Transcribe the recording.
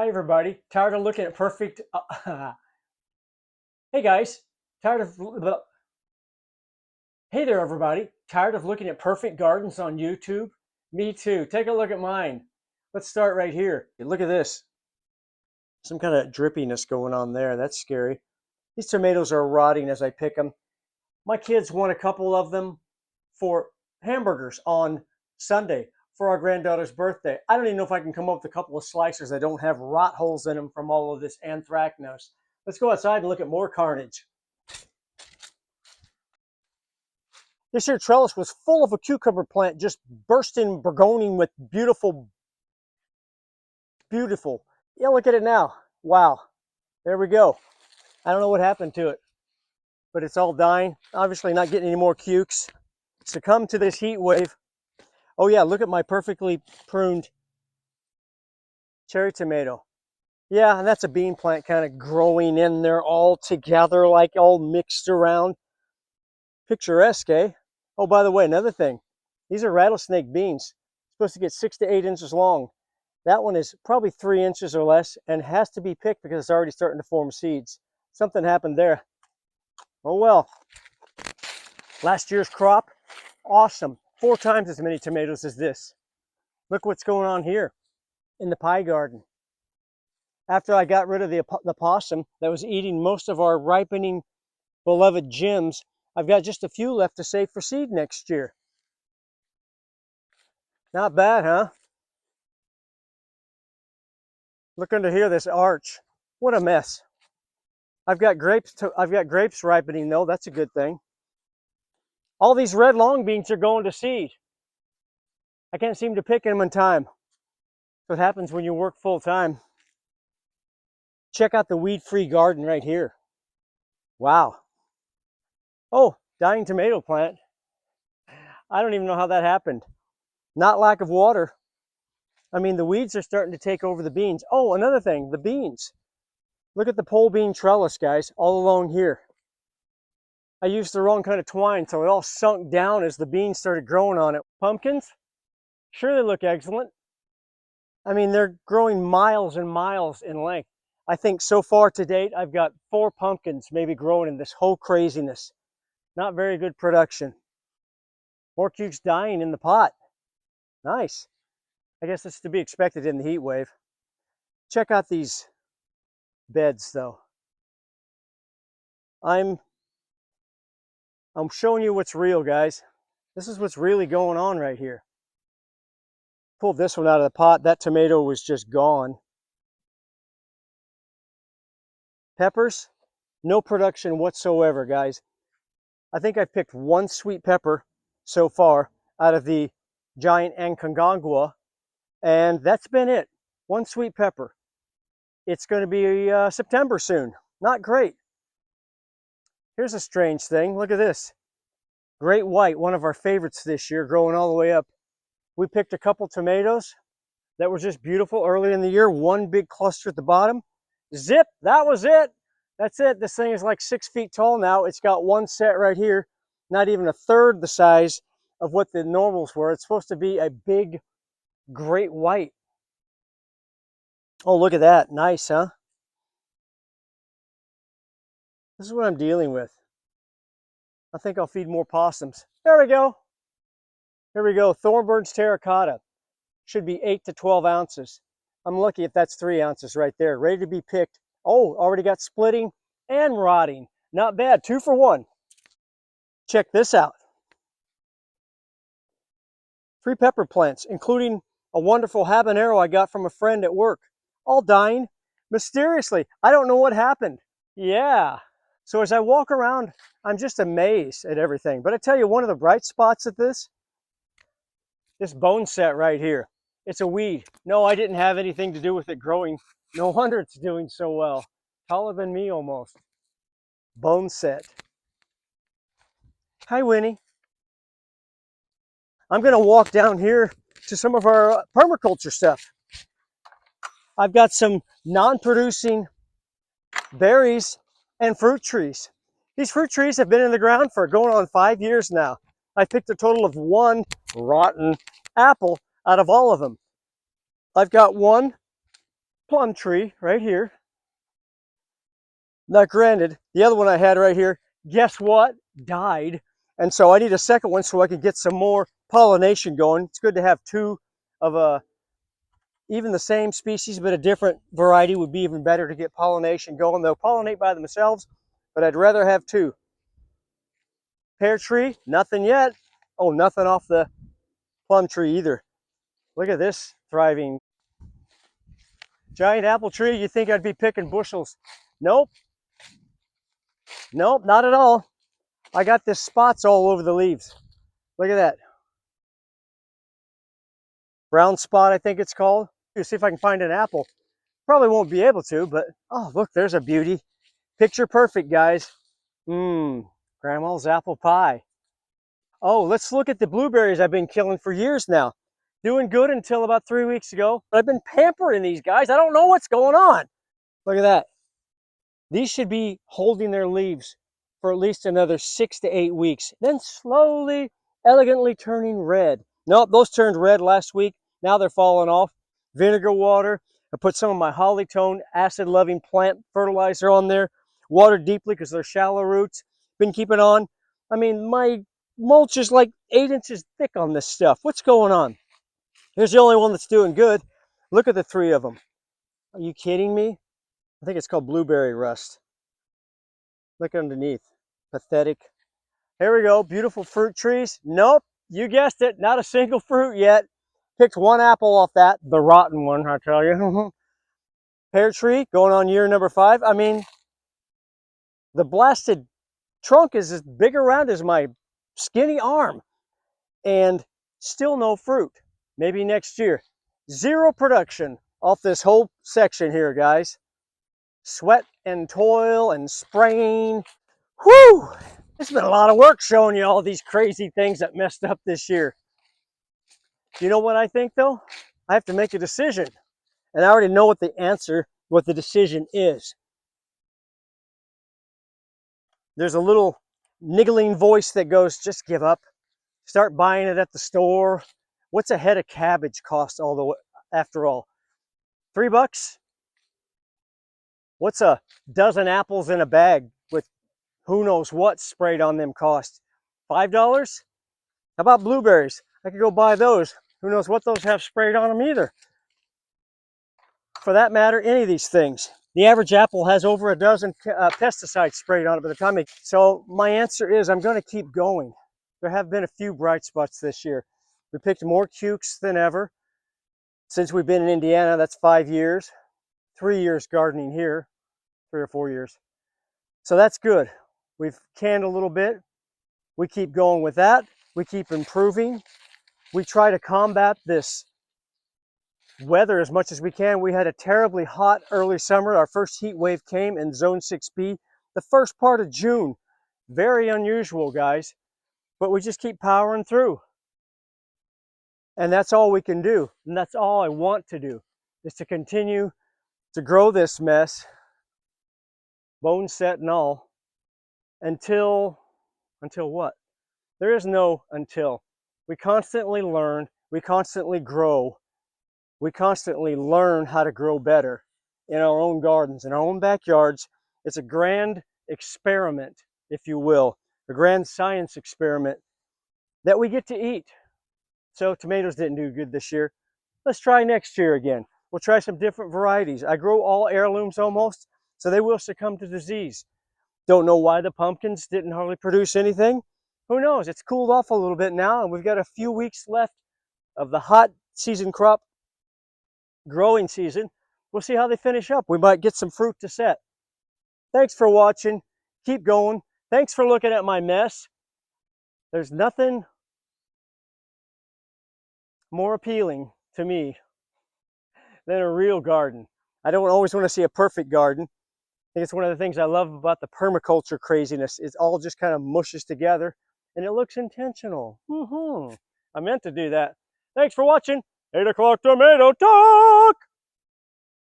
Hi, everybody. Tired of looking at perfect. Hey, guys. Tired of. Hey there, everybody. Tired of looking at perfect gardens on YouTube? Me too. Take a look at mine. Let's start right here. Look at this. Some kind of drippiness going on there. That's scary. These tomatoes are rotting as I pick them. My kids want a couple of them for hamburgers on Sunday for our granddaughter's birthday. I don't even know if I can come up with a couple of slicers that don't have rot holes in them from all of this anthracnose. Let's go outside and look at more carnage. This here trellis was full of a cucumber plant just bursting, burgoning with beautiful. Yeah, look at it now. Wow. There we go. I don't know what happened to it, but it's all dying. Obviously not getting any more cukes. Succumb to this heat wave. Oh yeah, look at my perfectly pruned cherry tomato. Yeah, and that's a bean plant kind of growing in there all together, like all mixed around. Picturesque, eh? Oh, by the way, another thing. These are rattlesnake beans. Supposed to get 6 to 8 inches long. That one is probably 3 inches or less and has to be picked because it's already starting to form seeds. Something happened there. Oh well. Last year's crop, awesome. 4 times as many tomatoes as this. Look what's going on here in the pie garden. After I got rid of the possum that was eating most of our ripening beloved gems, I've got just a few left to save for seed next year. Not bad, huh? Look under here, this arch. What a mess. I've got grapes ripening though. That's a good thing. All these red long beans are going to seed. I can't seem to pick them in time. That's what happens when you work full time. Check out the weed-free garden right here. Wow. Oh, dying tomato plant. I don't even know how that happened. Not lack of water. I mean, the weeds are starting to take over the beans. Oh, another thing, the beans. Look at the pole bean trellis, guys, all along here. I used the wrong kind of twine, so it all sunk down as the beans started growing on it. Pumpkins? Sure, they look excellent. I mean, they're growing miles and miles in length. I think so far to date, I've got 4 pumpkins maybe growing in this whole craziness. Not very good production. More cukes dying in the pot. Nice. I guess it's to be expected in the heat wave. Check out these beds, though. I'm showing you what's real, guys. This is what's really going on right here. Pulled this one out of the pot. That tomato was just gone. Peppers, no production whatsoever, guys. I think I've picked 1 sweet pepper so far out of the giant Aconcagua, and that's been it. 1 sweet pepper. It's going to be September soon. Not great. Here's a strange thing. Look at this. Great white, one of our favorites this year, growing all the way up. We picked a couple tomatoes that were just beautiful early in the year. 1 big cluster at the bottom. Zip, that was it. That's it. This thing is like 6 feet tall now. It's got 1 set right here. Not even a third the size of what the normals were. It's supposed to be a big, great white. Oh, look at that. Nice, huh? This is what I'm dealing with. I think I'll feed more possums. There we go. Here we go. Thornburn's terracotta. Should be 8 to 12 ounces. I'm lucky if that's 3 ounces right there. Ready to be picked. Oh, already got splitting and rotting. Not bad. 2 for 1. Check this out. 3 pepper plants, including a wonderful habanero I got from a friend at work. All dying mysteriously. I don't know what happened. Yeah. So as I walk around, I'm just amazed at everything. But I tell you, one of the bright spots at this bone set right here. It's a weed. No, I didn't have anything to do with it growing. No wonder it's doing so well. Taller than me almost. Bone set. Hi, Winnie. I'm going to walk down here to some of our permaculture stuff. I've got some non-producing berries and fruit trees. These fruit trees have been in the ground for going on 5 years now. I picked a total of 1 rotten apple out of all of them. I've got 1 plum tree right here. Now, granted, the other one I had right here, guess what? Died. And so I need a second one so I can get some more pollination going. It's good to have two of even the same species, but a different variety would be even better to get pollination going. They'll pollinate by themselves, but I'd rather have two. Pear tree, nothing yet. Oh, nothing off the plum tree either. Look at this thriving. Giant apple tree, you think I'd be picking bushels. Nope. Nope, not at all. I got this spots all over the leaves. Look at that. Brown spot, I think it's called. See if I can find an apple. Probably won't be able to, but oh, look, there's a beauty. Picture perfect, guys. Grandma's apple pie. Oh, let's look at the blueberries I've been killing for years now. Doing good until about 3 weeks ago. But I've been pampering these guys. I don't know what's going on. Look at that. These should be holding their leaves for at least another 6 to 8 weeks. Then slowly, elegantly turning red. Nope, those turned red last week. Now they're falling off. Vinegar water. I put some of my Hollytone acid-loving plant fertilizer on there. Watered deeply because they're shallow roots. Been keeping on. I mean, my mulch is like 8 inches thick on this stuff. What's going on? Here's the only one that's doing good. Look at the 3 of them. Are you kidding me? I think it's called blueberry rust. Look underneath. Pathetic. Here we go. Beautiful fruit trees. Nope. You guessed it. Not a single fruit yet. Picked 1 apple off that. The rotten one, I tell you. Pear tree going on year number 5. I mean, the blasted trunk is as big around as my skinny arm. And still no fruit. Maybe next year. 0 production off this whole section here, guys. Sweat and toil and spraying. Whew! It's been a lot of work showing you all these crazy things that messed up this year. You know what I think though? I have to make a decision. And I already know what the answer, what the decision is. There's a little niggling voice that goes, just give up. Start buying it at the store. What's a head of cabbage cost after all? $3? What's a dozen apples in a bag with who knows what sprayed on them cost? $5? How about blueberries? I could go buy those. Who knows what those have sprayed on them either. For that matter, any of these things. The average apple has over a dozen pesticides sprayed on it by the time So my answer is I'm going to keep going. There have been a few bright spots this year. We picked more cukes than ever. Since we've been in Indiana, that's 5 years. 3 years gardening here. 3 or 4 years. So that's good. We've canned a little bit. We keep going with that. We keep improving. We try to combat this weather as much as we can. We had a terribly hot early summer. Our first heat wave came in Zone 6B the first part of June. Very unusual, guys. But we just keep powering through. And that's all we can do. And that's all I want to do, is to continue to grow this mess, bone set and all, until what? There is no until. We constantly learn, we constantly grow, we constantly learn how to grow better in our own gardens, in our own backyards. It's a grand experiment, if you will, a grand science experiment that we get to eat. So tomatoes didn't do good this year. Let's try next year again. We'll try some different varieties. I grow all heirlooms almost, so they will succumb to disease. Don't know why the pumpkins didn't hardly produce anything. Who knows? It's cooled off a little bit now, and we've got a few weeks left of the hot season crop growing season. We'll see how they finish up. We might get some fruit to set. Thanks for watching. Keep going. Thanks for looking at my mess. There's nothing more appealing to me than a real garden. I don't always want to see a perfect garden. I think it's one of the things I love about the permaculture craziness. It all just kind of mushes together and it looks intentional. I meant to do that. Thanks for watching 8 o'clock tomato talk.